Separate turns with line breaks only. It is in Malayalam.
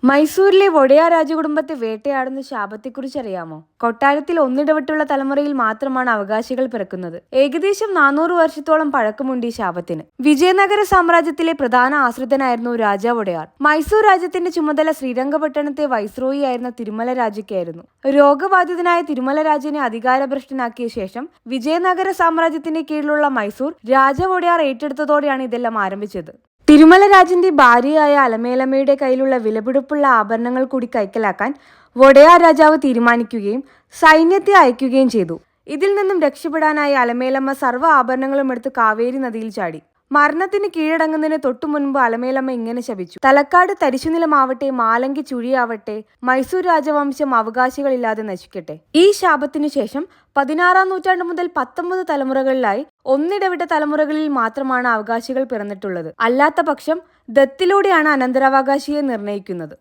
മൈസൂരിലെ വൊഡയാർ രാജകുടുംബത്തെ വേട്ടയാടുന്ന ശാപത്തെക്കുറിച്ച് അറിയാമോ? കൊട്ടാരത്തിൽ ഒന്നിടവിട്ടുള്ള തലമുറയിൽ മാത്രമാണ് അവകാശികൾ പിറക്കുന്നത്. ഏകദേശം 400 വർഷത്തോളം പഴക്കമുണ്ട് ഈ ശാപത്തിന്. വിജയനഗര സാമ്രാജ്യത്തിലെ പ്രധാന ആശ്രിതനായിരുന്നു രാജാ വൊഡയാർ. മൈസൂർ രാജ്യത്തിന്റെ ചുമതല ശ്രീരംഗപട്ടണത്തെ വൈസ്രോയി ആയിരുന്ന തിരുമല രാജയ്ക്കായിരുന്നു. രോഗബാധിതനായ തിരുമല രാജനെ അധികാരഭ്രഷ്ടനാക്കിയ ശേഷം വിജയനഗര സാമ്രാജ്യത്തിന്റെ കീഴിലുള്ള മൈസൂർ രാജാ വൊഡയാർ ഏറ്റെടുത്തതോടെയാണ് ഇതെല്ലാം ആരംഭിച്ചത്. തിരുമല രാജന്റെ ഭാര്യയായ അലമേലമ്മയുടെ കയ്യിലുള്ള വിലപിടിപ്പുള്ള ആഭരണങ്ങൾ കൂടി കൈക്കലാക്കാൻ വൊഡയാർ രാജാവ് തീരുമാനിക്കുകയും സൈന്യത്തെ അയക്കുകയും ചെയ്തു. ഇതിൽ നിന്നും രക്ഷപ്പെടാനായി അലമേലമ്മ സർവ്വ ആഭരണങ്ങളും എടുത്ത് കാവേരി നദിയിൽ ചാടി. മരണത്തിന് കീഴടങ്ങുന്നതിന് തൊട്ടുമുൻപ് അലമേലമ്മ ഇങ്ങനെ ശപിച്ചു: തലക്കാട് തരിശുനിലമാവട്ടെ, മാലങ്കി ചുഴിയാവട്ടെ, മൈസൂർ രാജവംശം അവകാശികളില്ലാതെ നശിക്കട്ടെ. ഈ ശാപത്തിനു ശേഷം 16-ാം നൂറ്റാണ്ട് മുതൽ 19 തലമുറകളിലായി ഒന്നിടവിട്ട തലമുറകളിൽ മാത്രമാണ് അവകാശികൾ പിറന്നിട്ടുള്ളത്. അല്ലാത്ത പക്ഷം ദത്തിലൂടെയാണ് അനന്തരാവകാശിയെ നിർണയിക്കുന്നത്.